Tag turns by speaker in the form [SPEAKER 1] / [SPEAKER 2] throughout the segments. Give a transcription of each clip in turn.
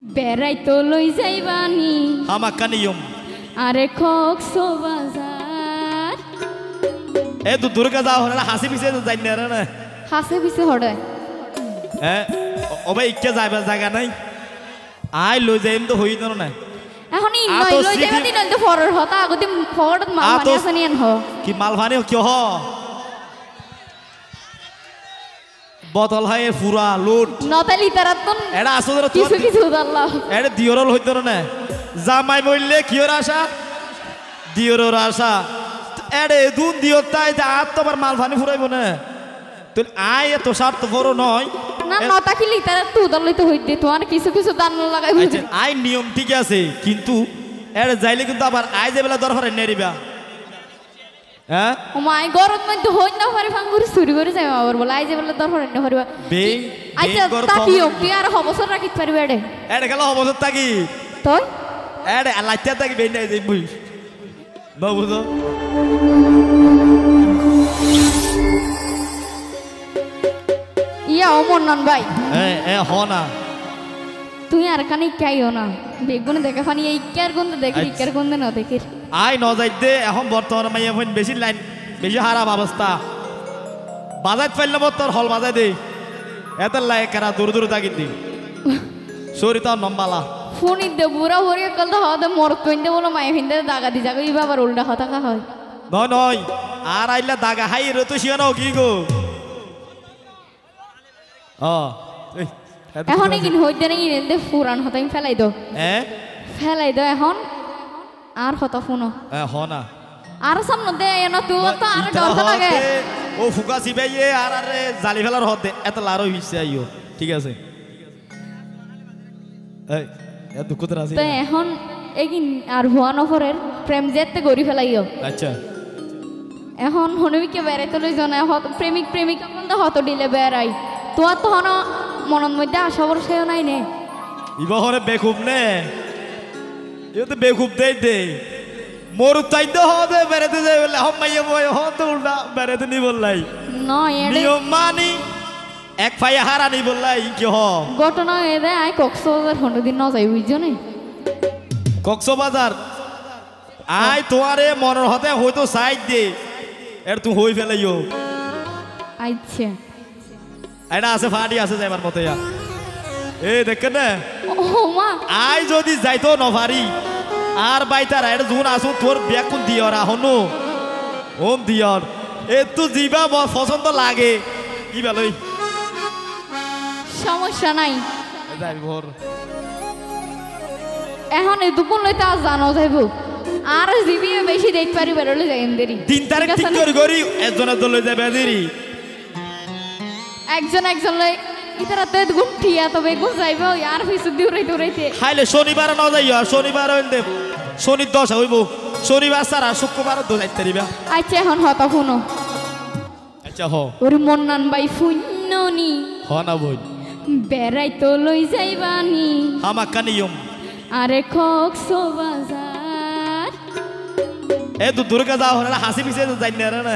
[SPEAKER 1] বেড়াইতো লই যাইবানি
[SPEAKER 2] হামাকা নিয়ম
[SPEAKER 1] আরে কক্সবাজার
[SPEAKER 2] এ তো দুর্গা যাও হলে হাসি পিছে যাই না রে না
[SPEAKER 1] হাসে পিছে হড়ায়
[SPEAKER 2] ওবে ইচ্ছে যাইবা জায়গা নাই আই লই যাইম তো হই না
[SPEAKER 1] এখন ই নই লই যাইবা দিন তো ফরর হতা আগতে ফরর মাল মানে আছে নিন হ
[SPEAKER 2] কি মাল ভানে কি হ বতল হয় পুরা লুট
[SPEAKER 1] নতালি তারাতন
[SPEAKER 2] এডা আসলে
[SPEAKER 1] কিছু কিছু আল্লাহ
[SPEAKER 2] এডা দিয়রল হইতো না জামাই বললে কিওর আশা দিয়রর আশা এডে দুন দিয়র তাই যা আত্মবার মাল ভানি ফুরাইব না তুই আই এত স্বার্থ বড় নয়
[SPEAKER 1] না নতা কি লিতারা তু দলইতে হইতে তো আর কিছু কিছু দান লাগাইব
[SPEAKER 2] আই নিয়ম ঠিক আছে কিন্তু এডে যাইলে কিন্তু আবার আই যে বেলা দরকার নেরিবা হ্যাঁ
[SPEAKER 1] ও মাই গরম মধ্যে হই না পারে ফাঙ্গুরি চুরি করে যাই আবার বলে আই যে বলে দরকার না পারিবা
[SPEAKER 2] বেং
[SPEAKER 1] আচ্ছা তাকিও তুই আর হবছর রাখিত পারবি এডে
[SPEAKER 2] এডে গেল হবছর তাকি
[SPEAKER 1] তুই
[SPEAKER 2] এডে লাইতে তাকি বেন নাই যাই বুই ন বুঝো
[SPEAKER 1] ইয়া অমরনান ভাই
[SPEAKER 2] এ হ না
[SPEAKER 1] তুই আর কানে কাইও না বেগুনে দেখে ফানি এই কার গন্ধ দেখি কার গন্ধ না দেখি
[SPEAKER 2] আই ন যাইতে এখন বর্তমানে মাইয়া ফোন বেশি লাইন বেশি খারাপ অবস্থা বাজার পাইলে তোর হল বাজাই দে এত লাই কারা দূর দূর থাকি দি সরিতা নম্বালা
[SPEAKER 1] ফোনই দে বুড়া হরিয়া কল তো হদে মর কইন্দে বলো মাই হিন্দে দাগা দি যাগো ইবা আবার উল্টা হতা কা হয়
[SPEAKER 2] নয় নয় আর আইলা দাগা হাই রে তো শিয়ানো কি গো
[SPEAKER 1] এখন কিন হইতে নেই ইনদে পুরান হতাই ফেলাই দো ফেলাই দো এখন আর হতা ফোনো
[SPEAKER 2] হ না
[SPEAKER 1] আর সামনে দে এনা তুই তো আর ডর লাগে
[SPEAKER 2] ও ফুকা সিবাইয়ে আর আরে জালি ফেলার হতে এত লারো হইছে আইও ঠিক আছে এই এত দুঃখতে আছে
[SPEAKER 1] তো এখন এগিন আর হুয়া নফরের প্রেম যেতে গরি ফেলাইও
[SPEAKER 2] আচ্ছা
[SPEAKER 1] এখন হনুবিকে বেড়াইতে লই জনা হত প্রেমিক প্রেমিকা কোন তো হত দিলে বেড়াই তোর তো হন মনের মধ্যে আশা ভরসাও নাই নে
[SPEAKER 2] ইবা হরে বেকুব নে ইও তো বেকুব দেই দে মোর চাইতে হবে বেড়াতে যাই বলে হমাইয়া বয় হত উল্টা বেড়াতে নি বললাই
[SPEAKER 1] নয় এডে
[SPEAKER 2] নিয়ম মানি এক ফাইয়া হারানি বললাই কি হ
[SPEAKER 1] ঘটনা এদে আই কক্সবাজার হনুদিন ন যাই বুঝছো নে
[SPEAKER 2] কক্সবাজার আই তোয়ারে মনের হতে হয়তো সাইড দে এর তুই হই ফেলাইও
[SPEAKER 1] আচ্ছা
[SPEAKER 2] এটা আছে ফাটি আছে যাইবার মতে এই দেখেন না
[SPEAKER 1] ও মা
[SPEAKER 2] আই যদি যাইতো নভারি আর বাইতার এর জুন আসু তোর ব্যাগ কোন দিয়র আহনো ওম দিয়র এ তো জিবা পছন্দ লাগে কি বলই
[SPEAKER 1] সমস্যা নাই
[SPEAKER 2] যাই ভোর
[SPEAKER 1] এখন এই দুপুর লইতে আজ জানো যাইব আর জিবি বেশি দেখ পারি বেরোলে যাই এন্দেরি
[SPEAKER 2] 3 তারিখ ঠিক করে গরি একজনের দলে যাবে দেরি
[SPEAKER 1] একজন লই ইতারা তে গুণ ঠিয়া তবে গুণ যাইবো আর ফিসু দৌড়াইতে
[SPEAKER 2] খাইলে শনিবার ন যাইও শনিবার হইতে শনি 10 হইব শনিবার সারা শুক্রবার তো যাইতে দিবা
[SPEAKER 1] আচ্ছা এখন হতা ফোনো
[SPEAKER 2] আচ্ছা হ
[SPEAKER 1] ওর মন্নান বাই ফুন্ননি
[SPEAKER 2] হ না বই
[SPEAKER 1] বেড়াইতো লই যাইবানি
[SPEAKER 2] হামাকা নিয়ম
[SPEAKER 1] আরে কক্সবাজার
[SPEAKER 2] এ তো দুর্গা যাও হলে হাসি পিছে যাই না রে না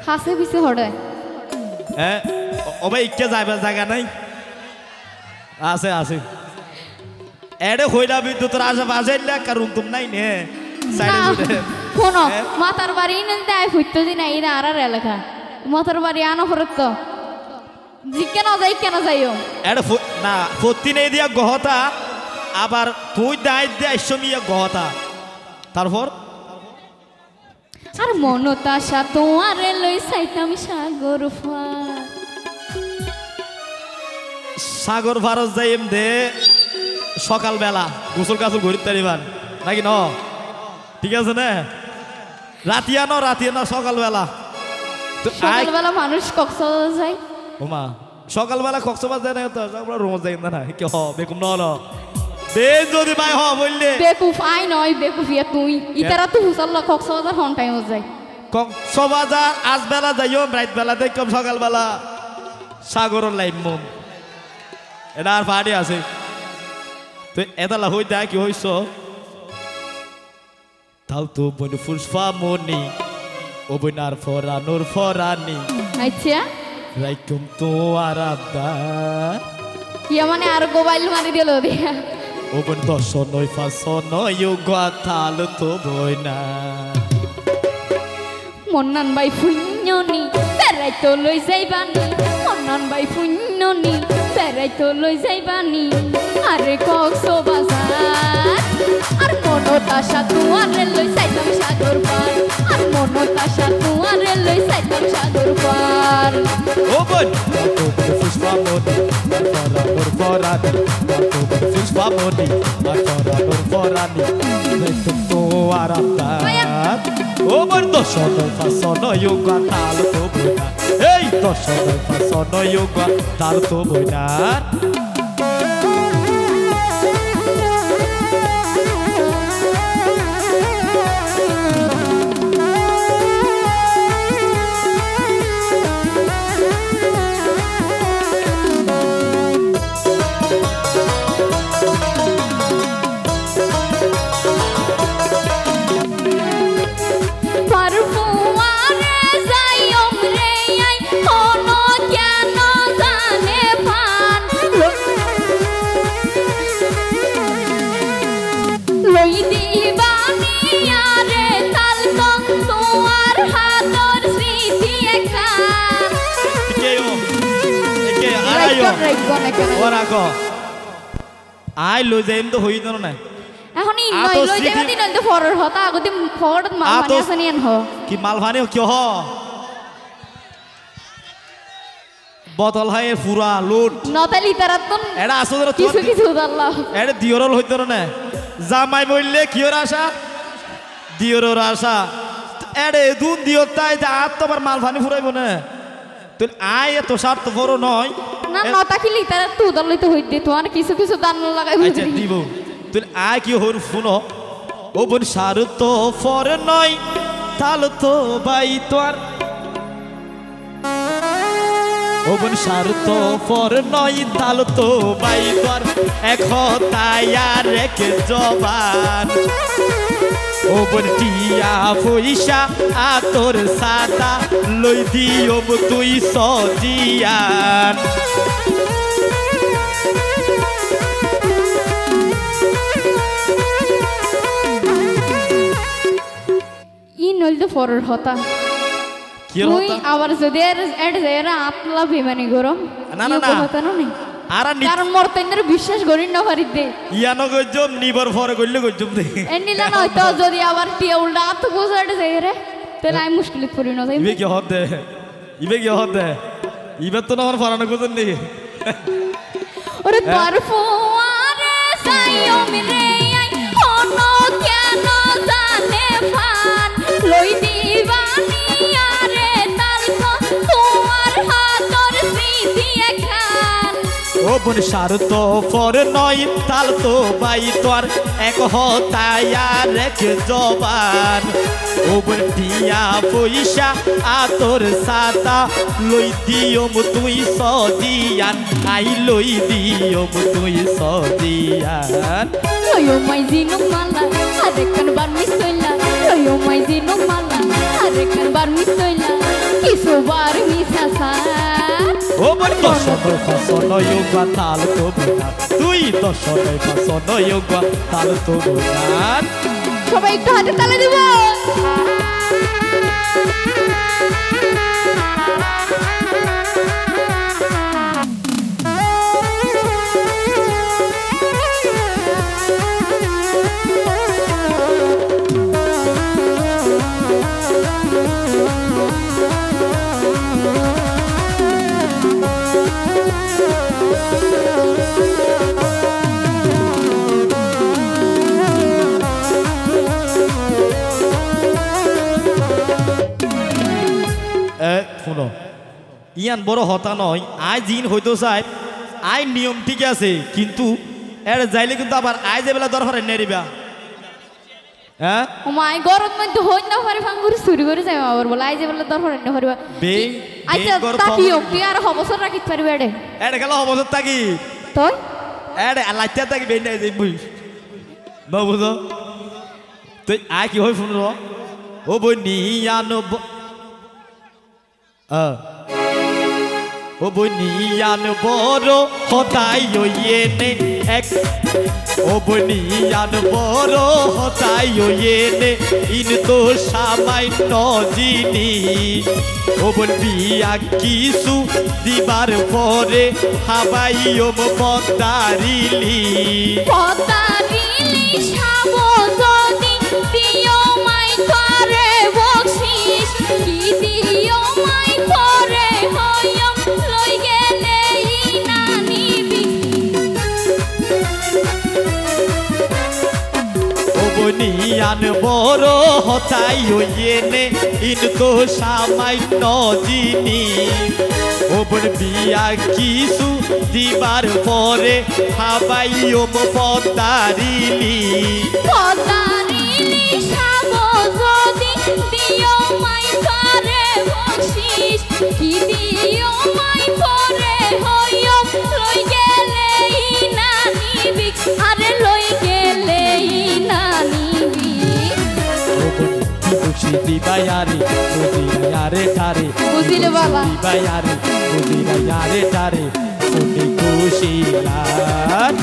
[SPEAKER 1] হাসে পিছে হড়ায়
[SPEAKER 2] ওবে ইচ্ছে যাইবা জায়গা নাই আছে আছে এডে হইলা বিদ্যুতের আশেপাশে কারণ তুম নাই নে
[SPEAKER 1] শোনো মাতার বাড়ি দেয় ফুটতো দিন এই আর আর এলাকা মাতার বাড়ি আনো ফরত তো জি কেন যাইও
[SPEAKER 2] এডে না ফতি নেই দিয়া গহতা আবার তুই দায় দিয়া ইসমিয়া গহতা তারপর
[SPEAKER 1] আর মনতাশা তোমারে লই সাইতাম
[SPEAKER 2] সাগর ভারত যাইম দে সকালবেলা গোসল কাসল ঘুরিতে পারিবান নাকি ন ঠিক আছে না রাতিয়া না সকালবেলা
[SPEAKER 1] সকালবেলা মানুষ কক্সবাজার যায়
[SPEAKER 2] ওমা সকালবেলা কক্সবাজার যায় না তো আমরা রোজ যাই না কি হ বেকুম ন বে যদি ভাই হ বললে
[SPEAKER 1] বেকুফ আই নয় বেকুফিয়া তুই ইতারা তো হুসাল্লা কক্সবাজার হন টাইম যায়
[SPEAKER 2] কক্সবাজার আজ বেলা যাইও রাত বেলা দেখম সকালবেলা সাগরের লাইন মন এটা আর পাহাড়ি আছে তো এতলা হই দেয় কি হইছ তাও তো বন ফুসফা মনি ও বইনার ফরানোর ফরানি
[SPEAKER 1] আচ্ছা
[SPEAKER 2] রাইকুম তো আর আদা
[SPEAKER 1] ইয়া মানে আর গোবাইল মারি দিল দিয়া
[SPEAKER 2] ও বোন দশ নয় পাঁচ নয় গাতাল তো বই না
[SPEAKER 1] মন্নান বাই পুণ্যনি বেড়াই তো লই যাইবানি মন্নান বাই পুণ্যনি বেড়াই তো লই যাইবানি আরে কক্সবাজার আর মনতাশা তুয়ারে লই যাইতাম সাগর পার আর মনতাশা তুয়ারে লই যাইতাম সাগর পার
[SPEAKER 2] ও বোন পুষ্পামণি ফরানোর ফরানি পুষ্পামণি ফরানোর ফরানি তো আরাম ও বোন দশ নয় পাঁচ নয় গাতাল তো বই না এই দশ নয় পাঁচ নয় গাতাল তো বই না আই লই যাইম তো হই না
[SPEAKER 1] এখন ই নই লই যাবা দিন তো ফরর হতা আগতে ফরত মালভানি আছে নিয়ান হ
[SPEAKER 2] কি মালভানি কি হ বোতল হাই পুরা লুট
[SPEAKER 1] নতালি তারাতন
[SPEAKER 2] এডা আসলে
[SPEAKER 1] কিছু কিছু আল্লাহ
[SPEAKER 2] এডা দিয়রল হইতো না জামাই বললে কিয়র আশা দিয়রর আশা এডে দুন দিয়র তাই যা আত্মবার মালভানি ফুরাইব না তুই আই এত স্বার্থ বড় নয়
[SPEAKER 1] না নতা কি লিতারা তু দল লইতে হই দে তোমার কিছু কিছু দান লাগাই বুঝি
[SPEAKER 2] আচ্ছা দিব তুই আই কি হর শুনো ও বোন সারু তো ফর নয় তাল তো বাই তোর ও বোন সারু তো ফর নয় তাল তো বাই তোর এক তায়ার এক জবান ও বোন টিয়া পয়সা আতর সাদা লই দিও তুই সজিয়ান
[SPEAKER 1] ই নইল তো ফরর হতা
[SPEAKER 2] কি
[SPEAKER 1] তুই
[SPEAKER 2] হতা
[SPEAKER 1] আবার যদি এড যায়রা আপলা বেমানি গরম
[SPEAKER 2] না না না
[SPEAKER 1] হতা না নি
[SPEAKER 2] আরা
[SPEAKER 1] কারণ মোর তইনের বিশ্বাস করি না পারি দে
[SPEAKER 2] ইয়ানো গজম নিবর ফরে গইলে গজম দে
[SPEAKER 1] এনিলা নয়তো যদি আবার টিয়া উল্টা আত গোসাড় যায়রে তাহলে আমি মুশকিলত পড়ি না যাই
[SPEAKER 2] ইবে কি হতে ইবে তো না আমার ফরানো গজম নেই
[SPEAKER 1] ওরে তোর ফুয়ারে সাইও মিলে আই হনো কেন জানে ফান লই দিবানি আরে তালকো তোমার হাতর স্মৃতি এখান
[SPEAKER 2] ও বোন সারু তো ফর নয় তাল তো বাই তোর এক তায়ার এক জবান ও বোন টিয়া পয়সা আতর সাদা লই দিও তুই সজিয়ান আই লই দিও তুই সজিয়ান
[SPEAKER 1] লইও মাই জিনু মালা আরে কান বার মিসইলা লইও মাই জিনু মালা আরে কান বার মিসইলা কিছু বার মিসাসা
[SPEAKER 2] ও বোন দশ নয় পাঁচ নয় গাতাল তো বোনা তুই দশ নয় পাঁচ নয় গাতাল তো বোনা
[SPEAKER 1] সবাই একটু হাতে তালে দিব
[SPEAKER 2] শুনো ইয়ান বড় হতা নয় আই জিন হইতো চাই আই নিয়ম ঠিক আছে কিন্তু এর যাইলে কিন্তু আবার আই যে বেলা দরকার নেরিবা হ্যাঁ
[SPEAKER 1] ও মাই গরম মধ্যে হই না পারে ফাঙ্গুরি চুরি করে যাই আবার বলে আই যে বলে দরকার না পারিবা
[SPEAKER 2] বেং
[SPEAKER 1] আচ্ছা তাকিও তুই আর হবসর রাখিত পারবি এডে
[SPEAKER 2] এডে গেল অবসর থাকি
[SPEAKER 1] তুই
[SPEAKER 2] এডে লাইতে থাকি বেন নাই বুঝ ন বুঝো তুই আই কি হই শুনলো ও বই নিয়ানো ও বনিয়ান বড় হতাই ওয়েনে এক ও বনিয়ান বড় হতাই ওয়েনে ইন তো সামান্য জিনিস ও বল বিয়া কিছু দিবার পরে হাবাই ও পদারিলি
[SPEAKER 1] পদারিলি সাবো যদি দিও মাই করে বকশিস কি দিও মাই করে হইম লই গেলে না নিবি
[SPEAKER 2] ও বনিয়ান বড় হতাই ওয়েনে ইন তো সামান্য জিনিস ও বল বিয়া কিছু দিবার পরে হাবাই ও পদারিলি
[SPEAKER 1] পদারিলি সাবো যদি দিও মাই করে বকশিস কি দিও মাই করে হইম লই গেলে না নিবি আরে লই গেলে না নিবি
[SPEAKER 2] খুশি দিবায়ারে বুঝিরায়ারে তারে
[SPEAKER 1] বুঝিলে বাবা
[SPEAKER 2] দিবায়ারে বুঝিরায়ারে তারে শুনি খুশি লাগ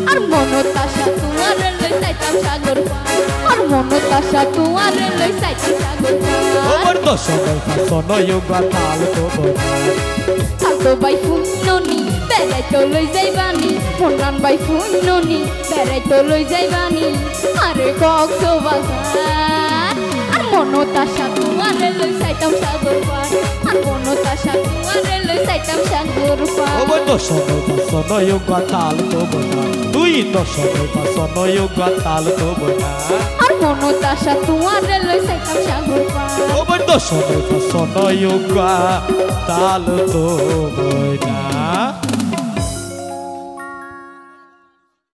[SPEAKER 1] আর মনতাশা তোমার লই সাইতাম সাগর পার আর মনতাশা তোমার লই সাইতাম সাগর পার
[SPEAKER 2] ওর দশনের ফাসনয় গাতাল তো বনা
[SPEAKER 1] আতো বাই ফুন্ননি বেড়াই তো লই যাইবানি ফোনান বাই ফুন্ননি বেড়াই তো লই যাইবানি আরে কক্সবাজার আর মনতাশা তোমার লই সাইতাম সাগর পার আর মনতাশা তোমার লই সাইতাম সাগর পার
[SPEAKER 2] ওর দশনের ফাসনয় গাতাল তো বনা তুই দশনের ফাসনয় গাতাল তো বনা
[SPEAKER 1] আর মনতাশা তোমার লই সাইতাম সাগর পার
[SPEAKER 2] ওর দশনের ফাসনয় গাতাল তো বনা